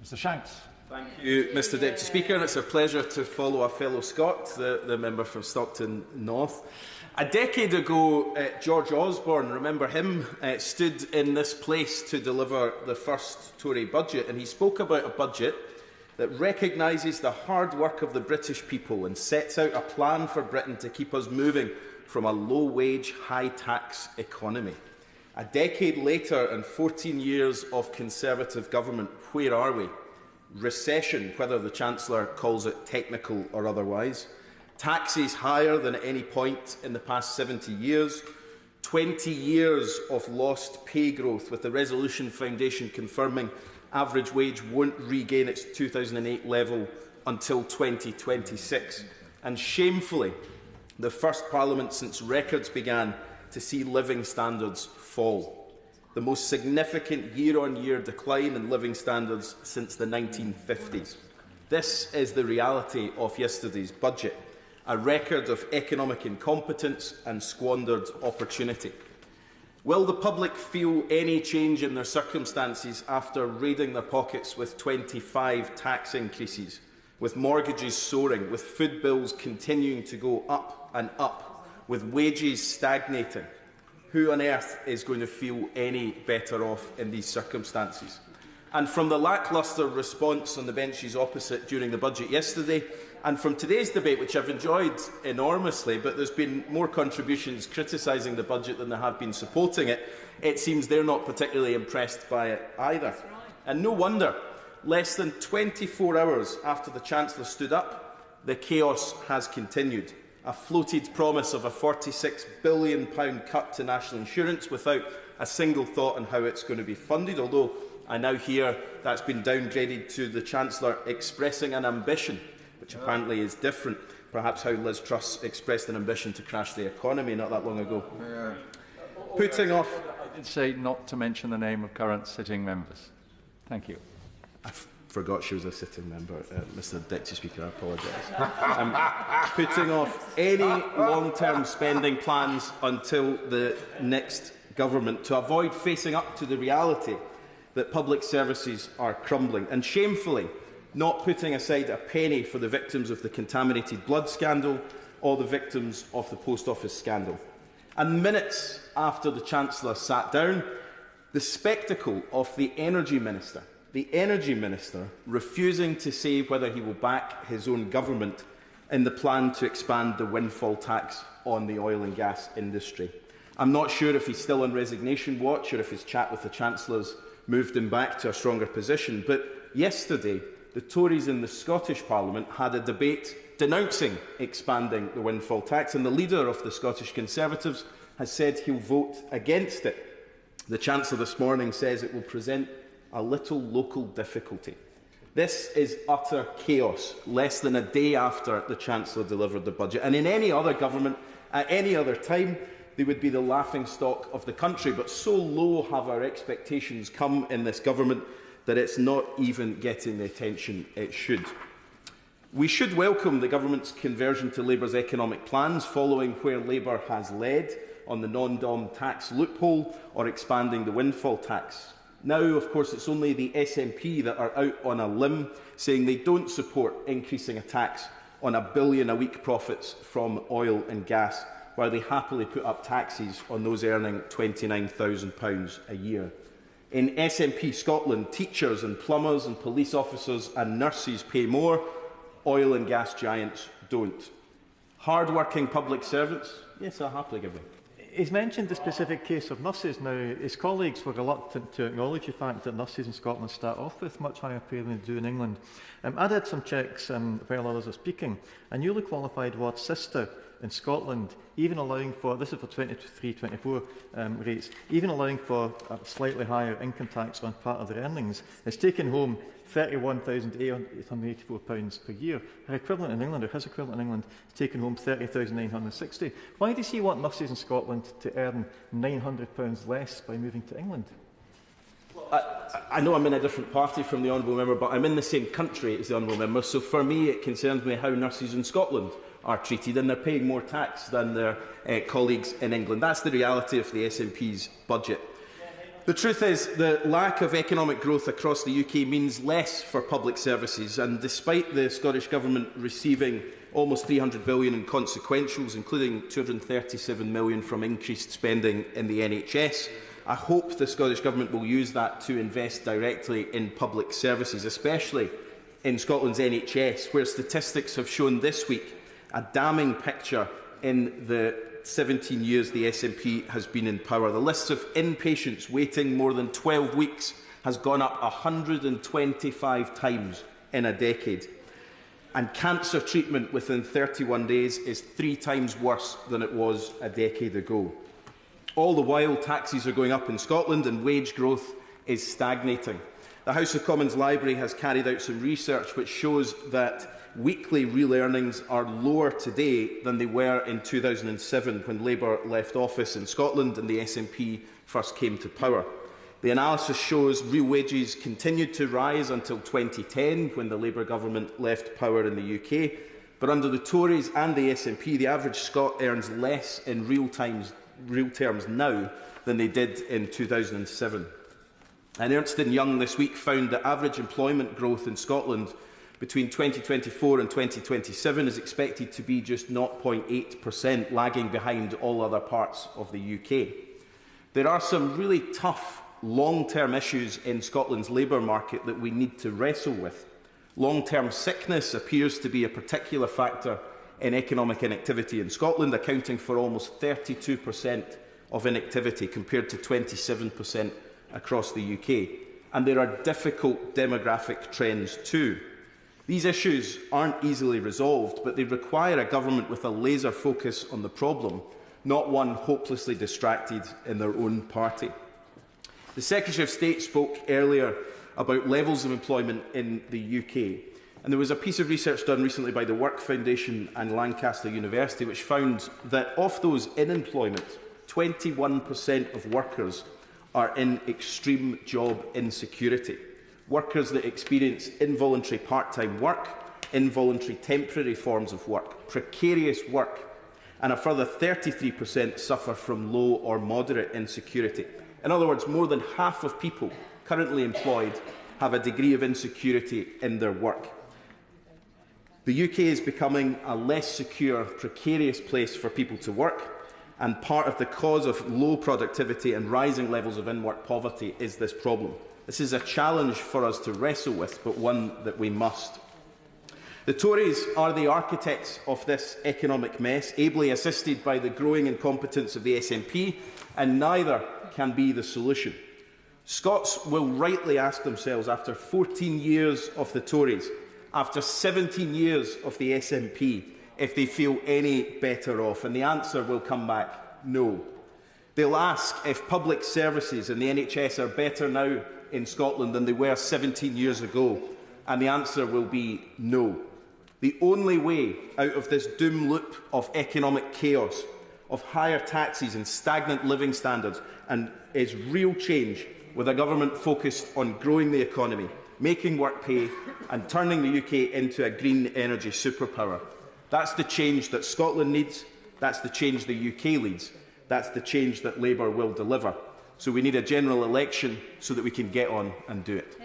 Mr Shanks. Thank you, Mr Deputy Speaker. And it's a pleasure to follow a fellow Scot, the member from Stockton North. A decade ago, George Osborne, remember him, stood in this place to deliver the first Tory budget, and he spoke about a budget that recognises the hard work of the British people and sets out a plan for Britain to keep us moving from a low-wage, high-tax economy. A decade later and 14 years of Conservative government, where are we? Recession, whether the Chancellor calls it technical or otherwise. Taxes higher than at any point in the past 70 years. 20 years of lost pay growth, with the Resolution Foundation confirming average wage won't regain its 2008 level until 2026. And shamefully, the first Parliament since records began to see living standards fall. The most significant year-on-year decline in living standards since the 1950s. This is the reality of yesterday's budget, a record of economic incompetence and squandered opportunity. Will the public feel any change in their circumstances after raiding their pockets with 25 tax increases, with mortgages soaring, with food bills continuing to go up and up, with wages stagnating? Who on earth is going to feel any better off in these circumstances? And from the lacklustre response on the benches opposite during the budget yesterday, and from today's debate, which I've enjoyed enormously, but there's been more contributions criticising the budget than there have been supporting it, it seems they're not particularly impressed by it either. And no wonder, less than 24 hours after the Chancellor stood up, the chaos has continued. A floated promise of a £46 billion cut to national insurance without a single thought on how it's going to be funded, although I now hear that's been downgraded to the Chancellor expressing an ambition, which apparently is different, perhaps how Liz Truss expressed an ambition to crash the economy not that long ago. Putting off... I did say not to mention the name of current sitting members. Thank you. I forgot she was a sitting member, Mr Deputy Speaker, I apologise. Putting off any long-term spending plans until the next government to avoid facing up to the reality that public services are crumbling, and shamefully not putting aside a penny for the victims of the contaminated blood scandal or the victims of the post office scandal. And minutes after the Chancellor sat down, the spectacle of the Energy Minister refusing to say whether he will back his own government in the plan to expand the windfall tax on the oil and gas industry. I'm not sure if he's still on resignation watch or if his chat with the Chancellor's moved him back to a stronger position, but yesterday the Tories in the Scottish Parliament had a debate denouncing expanding the windfall tax, and the leader of the Scottish Conservatives has said he'll vote against it. The Chancellor this morning says it will present a little local difficulty. This is utter chaos, less than a day after the Chancellor delivered the budget. And in any other government, at any other time, they would be the laughingstock of the country. But so low have our expectations come in this government that it's not even getting the attention it should. We should welcome the government's conversion to Labour's economic plans, following where Labour has led on the non-dom tax loophole or expanding the windfall tax. Now, of course, it's only the SNP that are out on a limb, saying they don't support increasing a tax on $1 billion a week profits from oil and gas, while they happily put up taxes on those earning £29,000 a year. In SNP Scotland, teachers and plumbers and police officers and nurses pay more. Oil and gas giants don't. Hard-working public servants? Yes, I'll happily give them. He's mentioned the specific case of nurses. Now, his colleagues were reluctant to acknowledge the fact that nurses in Scotland start off with much higher pay than they do in England. I did some checks while others are speaking. A newly qualified ward sister in Scotland, even allowing for, this is for 23-24 rates, even allowing for a slightly higher income tax on part of their earnings, is taking home £31,884 per year. Her equivalent in England, or his equivalent in England, is taking home £30,960. Why does he want nurses in Scotland to earn £900 less by moving to England? I know I'm in a different party from the Honourable Member, but I'm in the same country as the Honourable Member, so for me it concerns me how nurses in Scotland are treated, and they're paying more tax than their colleagues in England. That's the reality of the SNP's budget. The truth is, the lack of economic growth across the UK means less for public services, and despite the Scottish Government receiving almost £300 billion in consequentials, including £237 million from increased spending in the NHS, I hope the Scottish Government will use that to invest directly in public services, especially in Scotland's NHS, where statistics have shown this week a damning picture in the 17 years the SNP has been in power. The list of inpatients waiting more than 12 weeks has gone up 125 times in a decade. And cancer treatment within 31 days is 3 times worse than it was a decade ago. All the while, taxes are going up in Scotland and wage growth is stagnating. The House of Commons Library has carried out some research which shows that weekly real earnings are lower today than they were in 2007, when Labour left office in Scotland and the SNP first came to power. The analysis shows real wages continued to rise until 2010, when the Labour government left power in the UK. But under the Tories and the SNP, the average Scot earns less in real terms now than they did in 2007. And Ernst & Young this week found that average employment growth in Scotland between 2024 and 2027 is expected to be just 0.8%, lagging behind all other parts of the UK. There are some really tough long-term issues in Scotland's labour market that we need to wrestle with. Long-term sickness appears to be a particular factor in economic inactivity in Scotland, accounting for almost 32% of inactivity compared to 27% across the UK. And there are difficult demographic trends too. These issues aren't easily resolved, but they require a government with a laser focus on the problem, not one hopelessly distracted in their own party. The Secretary of State spoke earlier about levels of employment in the UK, and there was a piece of research done recently by the Work Foundation and Lancaster University which found that of those in employment, 21% of workers are in extreme job insecurity. Workers that experience involuntary part-time work, involuntary temporary forms of work, precarious work, and a further 33% suffer from low or moderate insecurity. In other words, more than half of people currently employed have a degree of insecurity in their work. The UK is becoming a less secure, precarious place for people to work, and part of the cause of low productivity and rising levels of in-work poverty is this problem. This is a challenge for us to wrestle with, but one that we must. The Tories are the architects of this economic mess, ably assisted by the growing incompetence of the SNP, and neither can be the solution. Scots will rightly ask themselves, after 14 years of the Tories, after 17 years of the SNP, if they feel any better off, and the answer will come back no. They'll ask if public services and the NHS are better now in Scotland than they were 17 years ago, and the answer will be no. The only way out of this doom loop of economic chaos, of higher taxes and stagnant living standards, is real change, with a government focused on growing the economy, making work pay and turning the UK into a green energy superpower. That's the change that Scotland needs, that's the change the UK needs, that's the change that Labour will deliver. So we need a general election so that we can get on and do it.